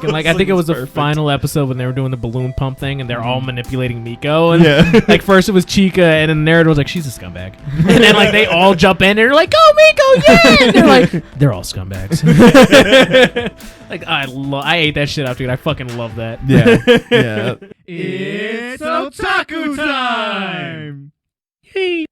And like I think it was the final episode when they were doing the balloon pump thing and they're all manipulating Miko and like first it was Chika and then the narrator was like she's a scumbag and then like they all jump in and they're like go Miko yeah and they're like they're all scumbags. Like I ate that shit up dude. I fucking love that. Yeah. It's Otaku time! Yay.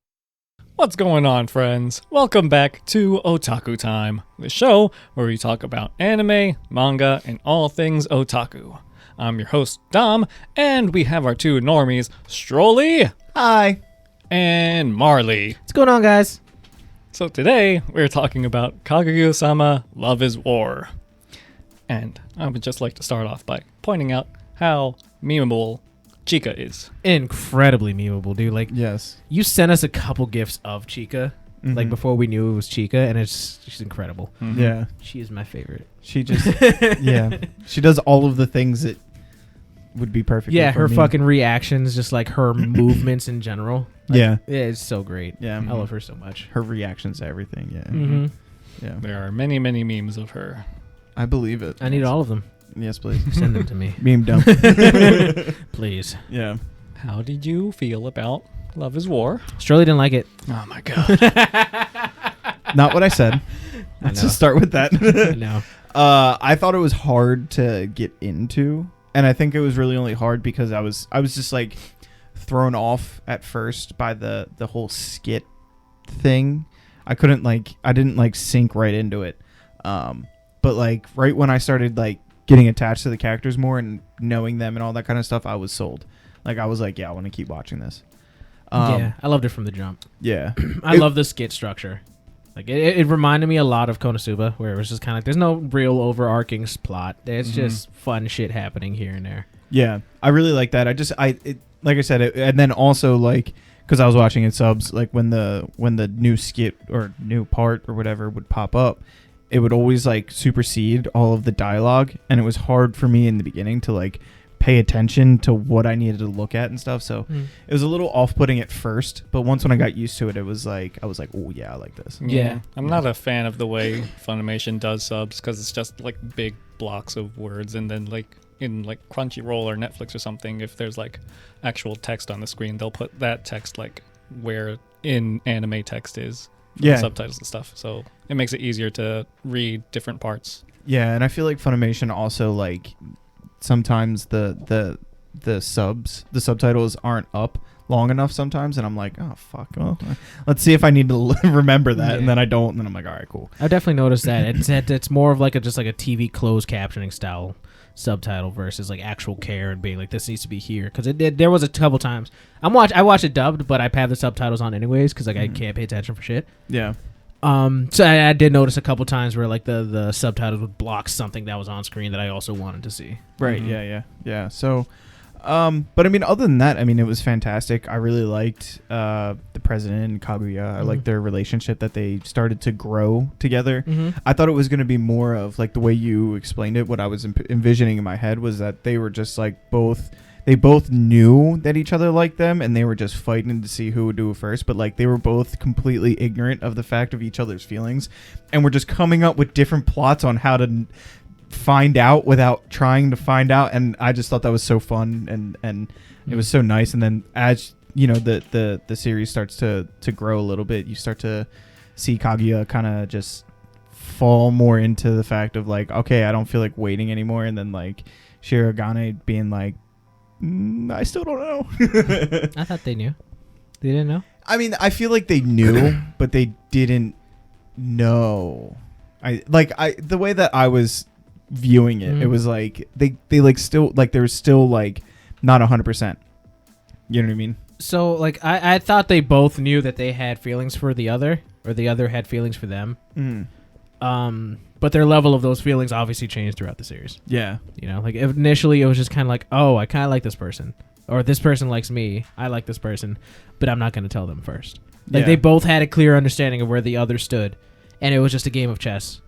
What's going on, friends? Welcome back to Otaku Time, the show where we talk about anime, manga, and all things otaku. I'm your host, Dom, and we have our two normies, Strolly. Hi. And Marley. What's going on guys? So today, we're talking about Kaguya-Sama Love is War. And I would just like to start off by pointing out how memeable Chika is. Incredibly memeable dude. Like Yes. you sent us a couple gifs of Chika like before we knew it was Chika and she's incredible. Mm-hmm. Yeah. She is my favorite. She just yeah. She does all of the things that would be perfect. Yeah, for her me. fucking reactions, just like her movements in general. Like, Yeah. it's so great. Yeah. I love her so much. Her reactions to everything. Yeah. Mm-hmm. Yeah. There are many, many memes of her. I believe it. I need all of them. Yes, please. Send them to me, Meme dump. please. Yeah. How did you feel about Love is War? Strolly didn't like it. Oh my god. Not what I said. I Let's know. just start with that. No. I thought it was hard to get into, and I think it was really only hard because I was just like thrown off at first by the whole skit thing. I didn't sink right into it. But like right when I started like getting attached to the characters more and knowing them and all that kind of stuff, I was sold. Like I was like, yeah, I want to keep watching this. Yeah, I loved it from the jump. Yeah. I love the skit structure. Like it reminded me a lot of Konosuba, where it was just kind of like there's no real overarching plot. It's just fun shit happening here and there. Yeah, I really like that. Like I said, and then also like because I was watching it subs, like when the new skit or new part or whatever would pop up, it would always like supersede all of the dialogue, and it was hard for me in the beginning to like pay attention to what I needed to look at and stuff. So it was a little off-putting at first, but once when I got used to it, it was like I was like, oh yeah, I like this. Yeah. I'm not a fan of the way Funimation does subs because it's just like big blocks of words, and then like in like Crunchyroll or Netflix or something, if there's like actual text on the screen, they'll put that text like where in anime text is. Yeah. Subtitles and stuff, so it makes it easier to read different parts. Yeah, and I feel like Funimation also like sometimes the subtitles aren't up long enough sometimes, and I'm like, oh fuck, well, let's see if I need to remember that, and then I don't, and then I'm like, all right, cool. I definitely noticed that it's more of like just like a TV closed captioning style subtitle versus like actual care and being like this needs to be here, because there was a couple times I watch it dubbed, but I have the subtitles on anyways because like I can't pay attention for shit. Yeah. So I did notice a couple times where like the subtitles would block something that was on screen that I also wanted to see. Right. Yeah. So, but I mean, other than that, I mean, it was fantastic. I really liked the president and Kaguya. I liked their relationship, that they started to grow together. I thought it was going to be more of like the way you explained it. What I was envisioning in my head was that they were just like they both knew that each other liked them, and they were just fighting to see who would do it first. But like they were both completely ignorant of the fact of each other's feelings, and were just coming up with different plots on how to find out without trying to find out. And I just thought that was so fun, and it was so nice. And then as you know, the series starts to grow a little bit, you start to see Kaguya kind of just fall more into the fact of like, okay, I don't feel like waiting anymore. And then like Shirogane being like, I still don't know. I thought they knew. They didn't know? I mean, I feel like they knew, but they didn't know. The way that I was viewing it, it was like they like still like they were still like not 100%. You know what I mean? So like I thought they both knew that they had feelings for the other, or the other had feelings for them. But their level of those feelings obviously changed throughout the series. Yeah. You know, like initially it was just kind of like, oh, I kind of like this person, or this person likes me. I like this person, but I'm not going to tell them first. Like they both had a clear understanding of where the other stood, and it was just a game of chess.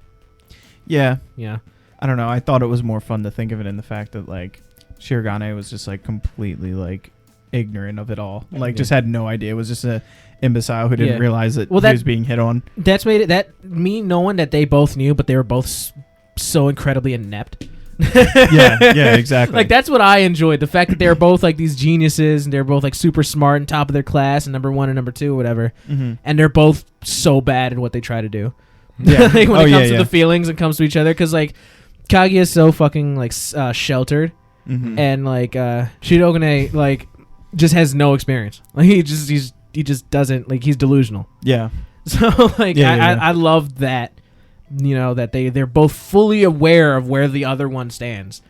Yeah. Yeah. I don't know. I thought it was more fun to think of it in the fact that like Shirogane was just like completely like ignorant of it all. Like just had no idea. It was just a imbecile who didn't realize that he was being hit on. That's made it me knowing that they both knew, but they were both so incredibly inept Yeah, exactly. Like that's what I enjoyed. The fact that they're both like these geniuses and they're both like super smart and top of their class and number 1 and number 2 or whatever. Mm-hmm. And they're both so bad at what they try to do. Yeah. Like when it comes to the feelings and comes to each other, because like Kaguya is so fucking like sheltered, and like Shirogane like just has no experience. Like he just doesn't, like, he's delusional. Yeah. So like I love that, you know, that they're both fully aware of where the other one stands,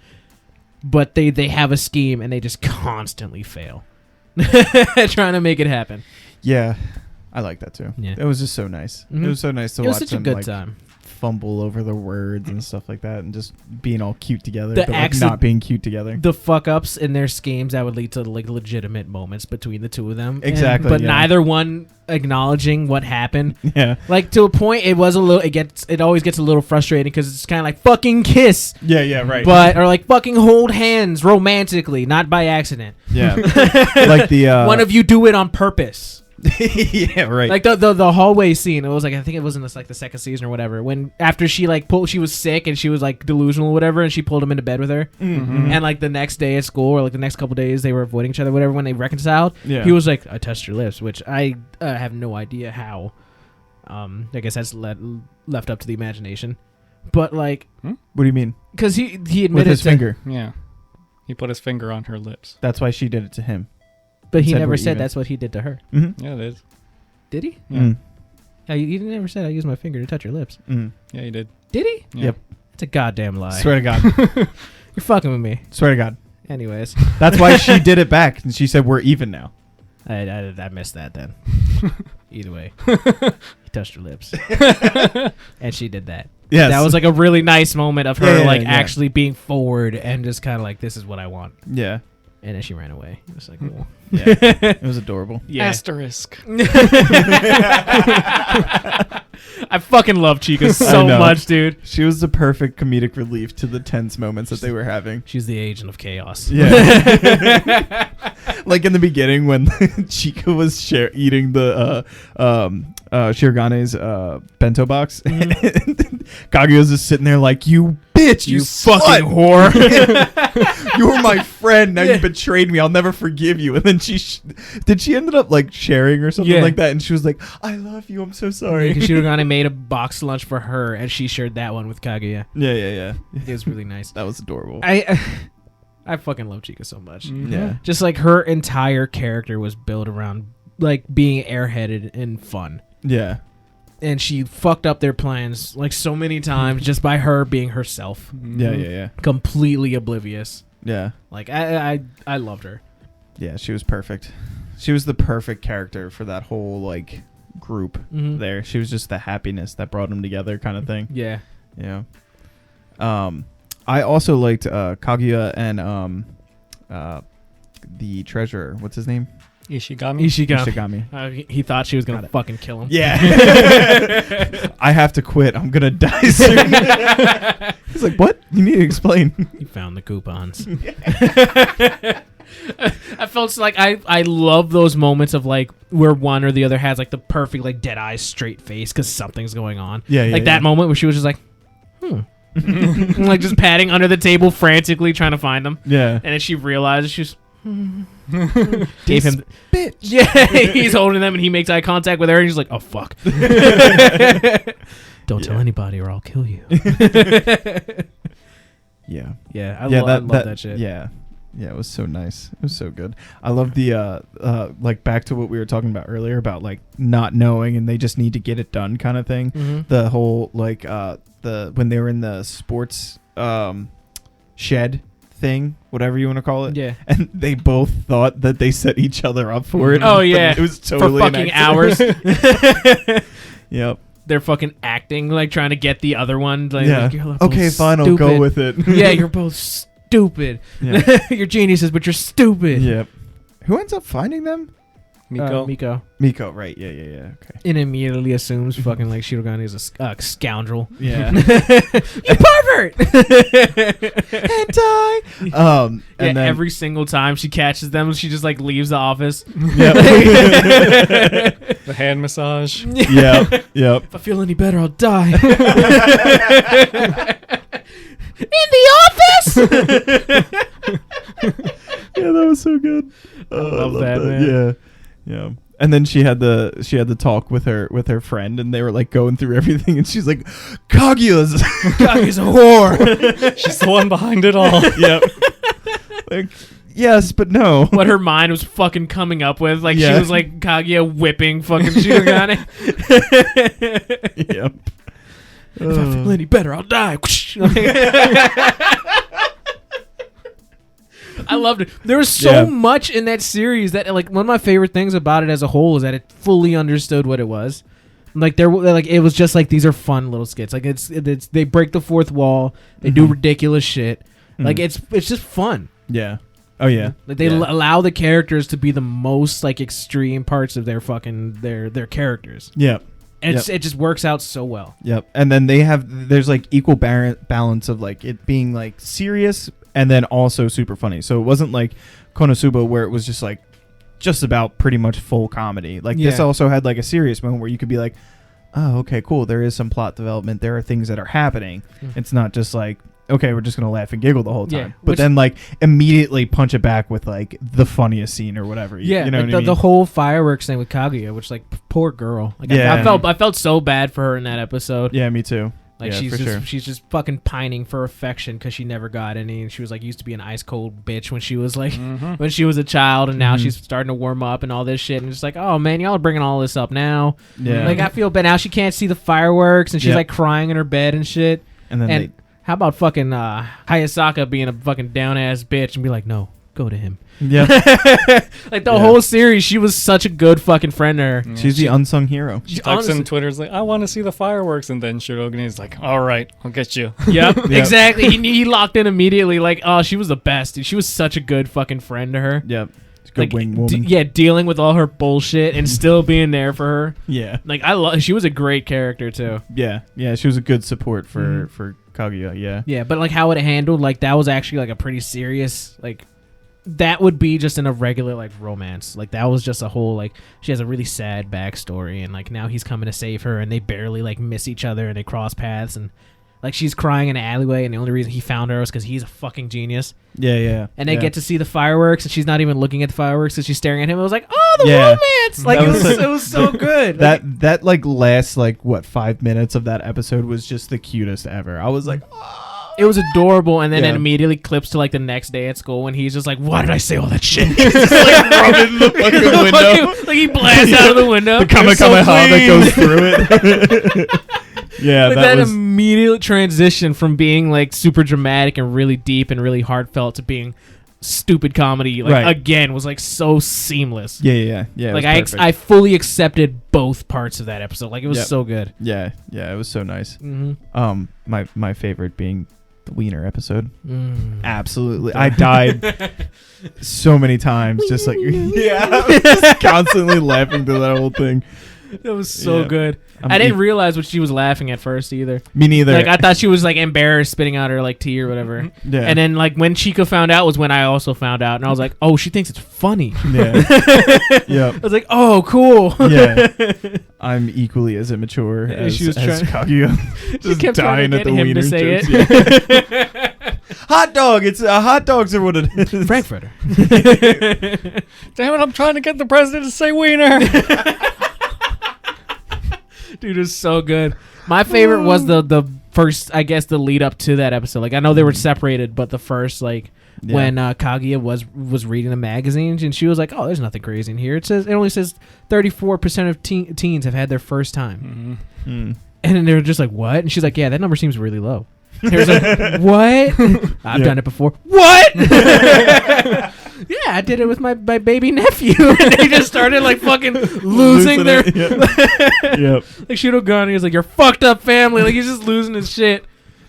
but they have a scheme and they just constantly fail trying to make it happen. Yeah, I like that too. Yeah. It was just so nice. It was so nice to watch such a them good like time. fumble over the words and stuff like that, and just being all cute together, The but like not being cute together. The fuck ups in their schemes that would lead to like legitimate moments between the two of them. Exactly, But yeah. neither one acknowledging what happened. Yeah. Like to a point, it was a little. It always gets a little frustrating because it's kind of like fucking kiss. Yeah, right. But or like fucking hold hands romantically, not by accident. Yeah. Like the one of you do it on purpose. Yeah, right. Like the hallway scene. It was like, I think it was in this like the second season or whatever. When after she like she was sick and she was like delusional or whatever, and she pulled him into bed with her. Mm-hmm. And like the next day at school or like the next couple days they were avoiding each other, whatever. When they reconciled, Yeah. he was like, "I touched your lips," which I have no idea how. I guess that's left up to the imagination. But like, What do you mean? because he admitted With his finger. Yeah. He put his finger on her lips. That's why she did it to him. but he said never we're said even. that's what he did to her. Mm-hmm. Yeah, it is. Did he? Yeah. Mm. Yeah, he never said I used my finger to touch your lips. Mm. Yeah, he did. Did he? Yeah. Yep. It's a goddamn lie. Swear to God. You're fucking with me. Swear to God. Anyways, That's why she did it back, and she said we're even now. I missed that then. Either way, he touched her lips, and she did that. Yes. That was like a really nice moment of her Yeah, yeah. actually being forward and just kind of like, this is what I want. Yeah. And then she ran away. It was like, cool. Yeah. It was adorable. Yeah. Asterisk. I fucking love Chika so know. much, dude. She was the perfect comedic relief to the tense moments that they were having. She's the agent of chaos. Yeah. Like in the beginning when Chika was eating the Shirigane's bento box. Kaguya's just sitting there like, you bitch, you fucking whore. You were my friend. Now you betrayed me. I'll never forgive you. And then she ended up like sharing or something like that. And she was like, I love you. I'm so sorry. Because Shirogane made a box lunch for her, and she shared that one with Kaguya. Yeah. It was really nice. That was adorable. I fucking love Chika so much. Mhm. Yeah. Just like her entire character was built around like being airheaded and fun. Yeah. And she fucked up their plans like so many times just by her being herself. Yeah. Completely oblivious. Yeah. Like I loved her. Yeah, she was perfect. She was the perfect character for that whole like group there. She was just the happiness that brought them together kind of thing. Yeah. Yeah. I also liked Kaguya and the treasurer. What's his name? Ishigami. He thought she was gonna fucking kill him. Yeah. I have to quit. I'm gonna die soon. He's like, what? You need to explain. He found the coupons. I felt like I love those moments of like where one or the other has like the perfect like dead eyes straight face because something's going on. Yeah. Like that moment where she was just like, like just patting under the table frantically trying to find them. Yeah. And then she realizes she's gave him bitch. Yeah, he's holding them and he makes eye contact with her and he's like, oh fuck. Don't tell anybody or I'll kill you. Yeah. Yeah, I love that shit. Yeah. Yeah, it was so nice. It was so good. I love the like back to what we were talking about earlier about like not knowing and they just need to get it done kind of thing. Mm-hmm. The whole like when they were in the sports shed thing, whatever you want to call it. Yeah. And they both thought that they set each other up for it. Oh yeah. It was totally for fucking hours. Yep. They're fucking acting like trying to get the other one. Like, Yeah. like, you're both Okay, fine, stupid. I'll go with it. Yeah, you're both stupid. Yeah. You're geniuses, but you're stupid. Yep. Who ends up finding them? Miko. Miko, right. Yeah. Okay. And immediately assumes fucking like Shirogane is a scoundrel. Yeah. You pervert! Hentai! And Yeah, then every single time she catches them, she just like leaves the office. Yep. The hand massage. Yep. If I feel any better, I'll die. In the office. Yeah, that was so good. I love that, man. Yeah. And then she had the talk with her friend, and they were like going through everything, and she's like, Kaguya's a whore. She's the one behind it all. Yep. Like, yes, but no. What her mind was fucking coming up with, like Yeah. she was like Kaguya whipping fucking Shigogane. Yep. If I feel any better, I'll die. I loved it. There was so much in that series that, like, one of my favorite things about it as a whole is that it fully understood what it was. Like it was just like, these are fun little skits. Like it's they break the fourth wall. They do ridiculous shit. Like it's just fun. Yeah. Oh yeah. Like they allow the characters to be the most like extreme parts of their fucking their characters. Yep. And it just works out so well. Yep. And then there's like equal balance of like it being like serious and then also super funny. So it wasn't like Konosuba where it was just about pretty much full comedy. Like this also had like a serious moment where you could be like, oh, okay, cool. There is some plot development. There are things that are happening. It's not just like, okay, we're just going to laugh and giggle the whole time. But then like immediately punch it back with like the funniest scene or whatever. Yeah. You know like what I mean? the whole fireworks thing with Kaguya, which like poor girl. Like I felt so bad for her in that episode. Yeah, me too. Like she's just fucking pining for affection because she never got any, and she was like used to be an ice cold bitch when she was like when she was a child, and now she's starting to warm up and all this shit, and it's like, oh man, y'all are bringing all this up now. Yeah, like I feel bad now. She can't see the fireworks, and she's like crying in her bed and shit. And then how about fucking Hayasaka being a fucking down ass bitch and be like, no, go to him. Yeah. Like the whole series, she was such a good fucking friend to her. Yeah. She's the unsung hero. She types in Twitter's like, I want to see the fireworks, and then Shirogane's like, all right, I'll get you. Yep. Exactly. He locked in immediately. Like, oh, she was the best, dude. She was such a good fucking friend to her. Yep. Good wing woman. Dealing with all her bullshit and still being there for her. Yeah. Like she was a great character too. Yeah. Yeah, she was a good support for Kaguya. Yeah. Yeah, but like how it handled, like that was actually like a pretty serious, like that would be just in a regular like romance. Like that was just a whole like she has a really sad backstory, and like now he's coming to save her, and they barely like miss each other, and they cross paths, and like she's crying in an alleyway, and the only reason he found her was because he's a fucking genius. Yeah. And they get to see the fireworks, and she's not even looking at the fireworks because she's staring at him. It was like, oh, the romance! Like it was so good. That like last like what 5 minutes of that episode was just the cutest ever. I was like, oh. It was adorable, and then it immediately clips to like the next day at school when he's just like, "Why did I say all that shit?" He's just like rubbing the fucking window, like he blasts out of the window. The Kamehameha that goes through it. Yeah, like that immediate transition from being like super dramatic and really deep and really heartfelt to being stupid comedy, like again, was like so seamless. Yeah. Like I fully accepted both parts of that episode. Like it was so good. Yeah, it was so nice. My favorite being the Wiener episode. Absolutely. I died so many times just like just constantly laughing to that whole thing. It was so good. I didn't realize what she was laughing at first either. Me neither. Like I thought she was like embarrassed spitting out her like tea or whatever. Yeah. And then like when Chika found out was when I also found out, and I was like, oh, she thinks it's funny. Yeah. I was like, oh, cool. Yeah. I'm equally as immature as Kaguya. Just kept dying at the him Wiener to say jokes. it. Yeah. Hot dog. It's hot dogs are what it is. Frankfurter. Damn it! I'm trying to get the president to say wiener. Dude, it was so good. My favorite was the first, I guess, the lead up to that episode. Like I know they were separated, but the first when Kaguya was reading the magazines, and she was like, "Oh, there's nothing crazy in here. It only says 34% of teens have had their first time." And then they were just like, "What?" And she's like, "Yeah, that number seems really low." And he was like, "What? I've done it before." What? Yeah, I did it with my baby nephew. And they just started like fucking losing their Yep. Like Shirogane was like, "You're fucked up family." Like he's just losing his shit.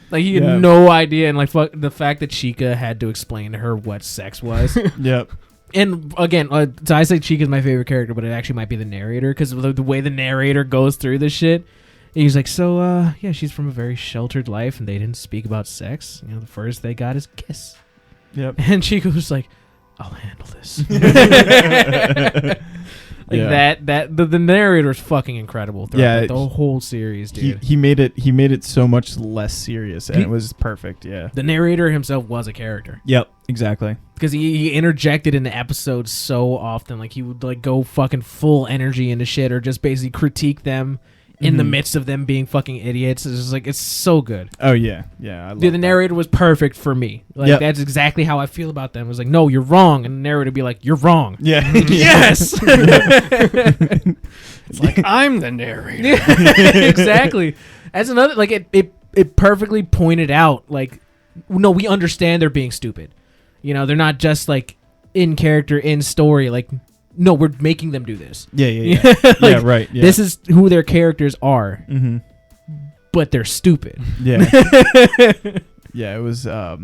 Like he had no idea, and like the fact that Chika had to explain to her what sex was. Yep. And again, so I say Chika's my favorite character, but it actually might be the narrator, because the way the narrator goes through this shit. He's like, so she's from a very sheltered life, and they didn't speak about sex. You know, the first they got is kiss. Yep. And Chika was like, I'll handle this. Like the narrator is fucking incredible throughout the whole series, dude. He made it so much less serious, and it was perfect. Yeah, the narrator himself was a character. Yep, exactly. Because he interjected in the episodes so often, like he would like go fucking full energy into shit, or just basically critique them in the midst of them being fucking idiots. It's just like, it's so good. Oh yeah, I love the narrator was perfect for me. Like that's exactly how I feel about them. It was like, no, you're wrong, and the narrator would be like, you're wrong. Yeah. Yes. It's like, I'm the narrator. Exactly. That's another, like, it perfectly pointed out, like, no, we understand they're being stupid. You know, they're not just like in character, in story, like, no, we're making them do this. Yeah. Like, yeah, right. Yeah. This is who their characters are, but they're stupid. Yeah. Yeah, it was that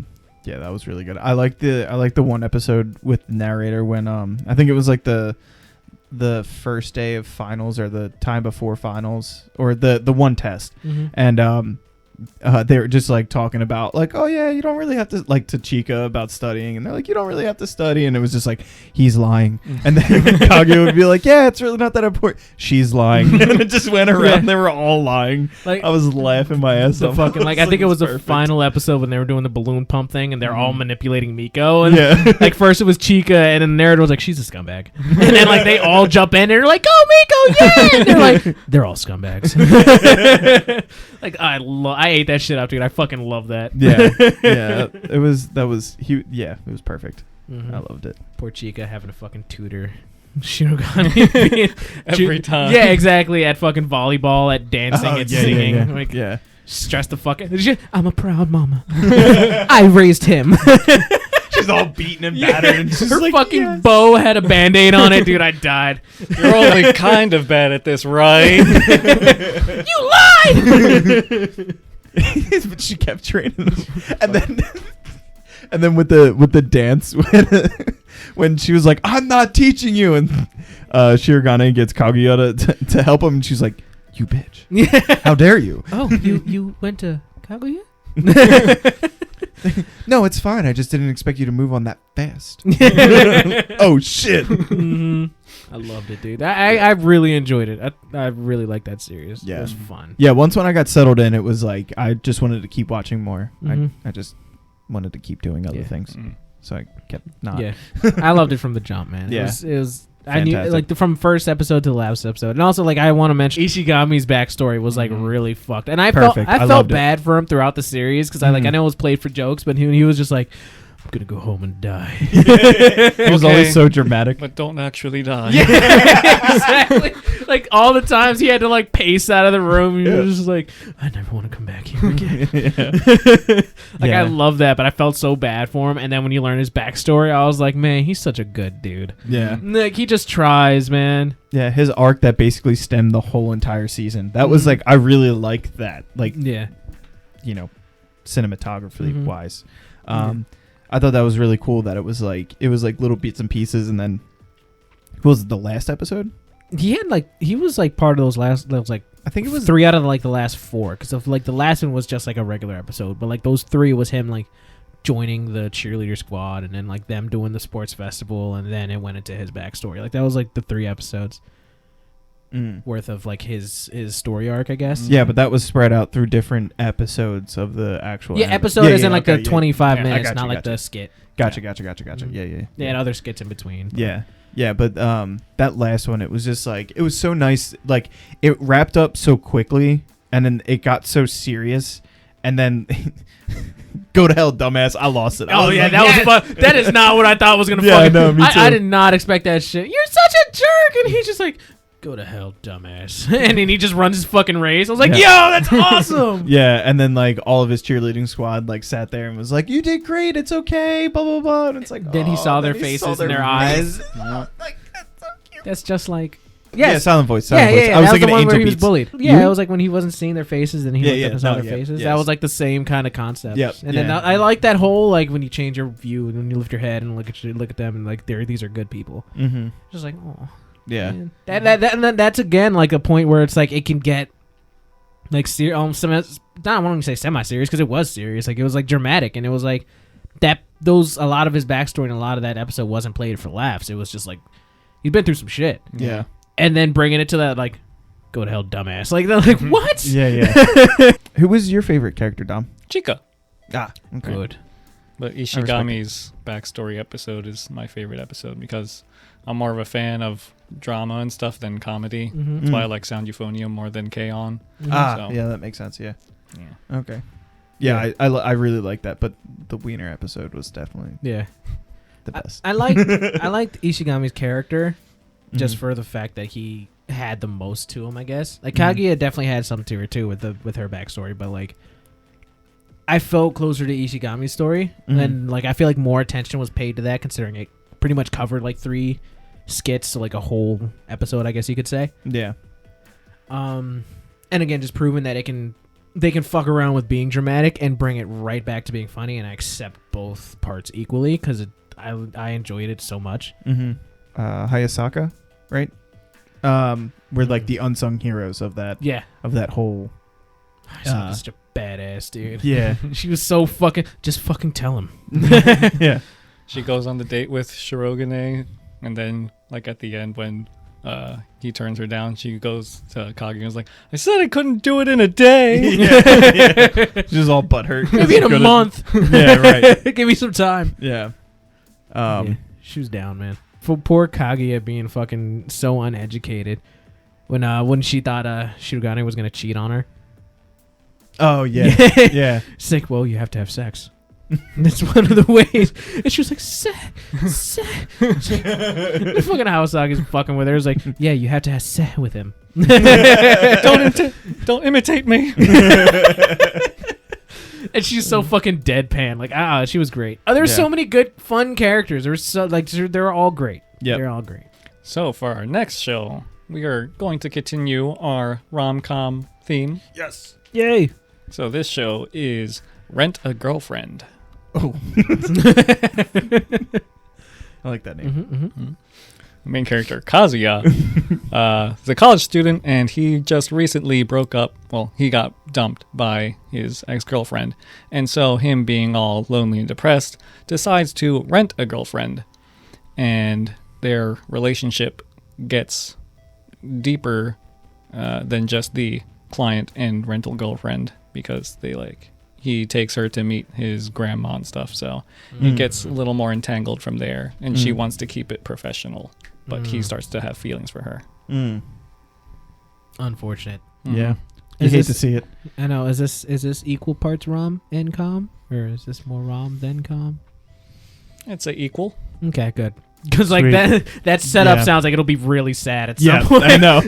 was really good. I like the one episode with the narrator when I think it was like the first day of finals, or the time before finals, or the one test. And they were just like talking about like, oh yeah, you don't really have to, like, to Chika about studying, and they're like, you don't really have to study, and it was just like, he's lying. And then Kaguya would be like, yeah, it's really not that important, she's lying. And it just went around. They were all lying. Like, I was laughing my ass off. Fucking, like, I think it was the final episode when they were doing the balloon pump thing, and they're all manipulating Miko, and like first it was Chika, and then the narrator was like, she's a scumbag, and then like they all jump in and they're like, oh, Miko, yeah, and they're like, they're all scumbags. Like, I ate that shit up, dude. I fucking love that. Yeah. It was perfect. I loved it. Poor Chika having a fucking tutor. Shirogane every time. Yeah, exactly. At fucking volleyball, at dancing, at singing. Yeah. Like, stress the fuck out. I'm a proud mama. I raised him. She's all beaten and battered. And her like, fucking bow had a Band-Aid on it, dude. I died. You're only kind of bad at this, right? You lied! But she kept training them. And then with the dance, when she was like, I'm not teaching you, and Shirogane gets Kaguya to help him, and she's like, you bitch. How dare you? Oh, you went to Kaguya? No, it's fine. I just didn't expect you to move on that fast. Oh shit. I loved it, dude. I really enjoyed it. I really liked that series. Yeah. It was fun. Yeah, once when I got settled in, it was like I just wanted to keep watching more. I just wanted to keep doing other things. So I kept not. Yeah. I loved it from the jump, man. Yeah. It was I knew, like, from first episode to the last episode. And also, like, I want to mention Ishigami's backstory was, like, really fucked. And I felt bad for him throughout the series because I know it was played for jokes, but he was just like, I'm going to go home and die. He was always so dramatic. But don't actually die. Yeah, exactly. Like, all the times he had to, like, pace out of the room. He was just like, I never want to come back here again. I love that, but I felt so bad for him. And then when you learn his backstory, I was like, man, he's such a good dude. Yeah. Like, he just tries, man. Yeah, his arc that basically stemmed the whole entire season. That was, like, I really liked that. Like, yeah, you know, cinematography wise. I thought that was really cool that it was like little bits and pieces, and then was it the last episode? He was like part of those last. I think it was 3 out of like the last 4, because of like the last one was just like a regular episode, but like those 3 was him like joining the cheerleader squad, and then like them doing the sports festival, and then it went into his backstory. Like that was like the 3 episodes worth of like his story arc, I guess. Yeah, but that was spread out through different episodes of the actual. Yeah, episode isn't like the 25 minutes, not like the skit. Gotcha. Yeah. And other skits in between. Yeah, but that last one, it was just like, it was so nice. Like, it wrapped up so quickly, and then it got so serious, and then go to hell, dumbass. I lost it. Oh, yeah, that was fun. That is not what I thought was going to fucking... No, me too. I did not expect that shit. You're such a jerk. And he's just like, go to hell, dumbass. And then he just runs his fucking race. I was like, yo, that's awesome. Yeah, and then like all of his cheerleading squad like sat there and was like, you did great, it's okay, blah blah blah. And it's like, then he saw their faces and their eyes. Like, that's so cute. That's just like, yeah, silent voice. Yeah. I was thinking the one Angel where he was Beats. bullied. Yeah, it was like when he wasn't seeing their faces and he looked up and saw their faces. Yes. That was like the same kind of concept. Yep. And then I like that whole like when you change your view and when you lift your head and look at them and like these are good people. Just like, oh. Yeah. Man. That's again like a point where it's like it can get like I don't want to say semi-serious because it was serious. Like it was like dramatic, and it was like a lot of his backstory and a lot of that episode wasn't played for laughs. It was just like he'd been through some shit. Yeah. and then bringing it to that like, go to hell, dumbass. Like they're like, what? Yeah. Who was your favorite character, Dom? Chika. Ah, okay. Good. But Ishigami's backstory episode is my favorite episode because I'm more of a fan of drama and stuff than comedy. Mm-hmm. That's why I like Sound Euphonium more than K-On! Ah, So- yeah, that makes sense. Yeah. Yeah. Okay. Yeah, I really like that, but the Wiener episode was definitely Yeah. the best. I liked Ishigami's character just Mhm. for the fact that he had the most to him, I guess. Like Mhm. Kaguya definitely had something to her too with her backstory, but like I felt closer to Ishigami's story, Mhm. and like I feel like more attention was paid to that, considering it pretty much covered like 3 skits, so like a whole episode, I guess you could say. Yeah. And again, just proving that they can fuck around with being dramatic and bring it right back to being funny, and I accept both parts equally because I enjoyed it so much. Mm-hmm. Hayasaka, right? We're like the unsung heroes of that. Yeah, Of that whole. such a badass dude. Yeah. She was so just fucking tell him. Yeah. She goes on the date with Shirogane, and then like at the end when he turns her down, she goes to Kaguya and is like, I said I couldn't do it in a day. Yeah. She's all butthurt. Maybe in a month. Yeah, right. Give me some time. Yeah. Yeah, she was down, man. For poor Kaguya being fucking so uneducated when she thought Shirogane was gonna cheat on her. Oh, yeah. Yeah. She's like, well, you have to have sex. That's one of the ways. And she was like, sex. The fucking Hawasaki is fucking with her. It's like, yeah, you have to have sex with him. Don't imitate me. And she's so fucking deadpan. Like, she was great. There's Yeah. so many good, fun characters. There was so like they're all great. Yep. They're all great. So for our next show, we are going to continue our rom-com theme. Yes. Yay. So this show is Rent a Girlfriend. Oh. I like that name. Mm-hmm. The main character, Kazuya, is a college student, and he just recently broke up. Well, he got dumped by his ex-girlfriend. And so him being all lonely and depressed, decides to rent a girlfriend. And their relationship gets deeper than just the client and rental girlfriend, because he takes her to meet his grandma and stuff, so it gets a little more entangled from there, and she wants to keep it professional, but he starts to have feelings for her. Unfortunate. Yeah. Mhm. You Is hate this- to see it. I know. Is this equal parts rom and com, or is this more rom than com? It's a equal. Okay, good. Because like Sweet. that setup Yeah. sounds like it'll be really sad at Yeah, some point. I know.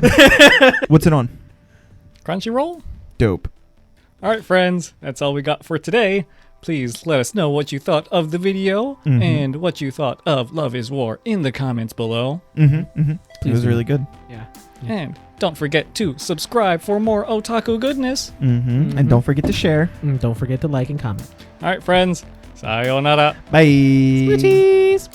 What's it on? Crunchyroll? Dope. All right, friends, that's all we got for today. Please let us know what you thought of the video Mhm. and what you thought of Love is War in the comments below. Mm-hmm. Mm-hmm. It Please was do. really good. Yeah. And don't forget to subscribe for more otaku goodness. Mm-hmm. And don't forget to share. Don't forget to like and comment. All right, friends, sayonara. Bye. Switchies.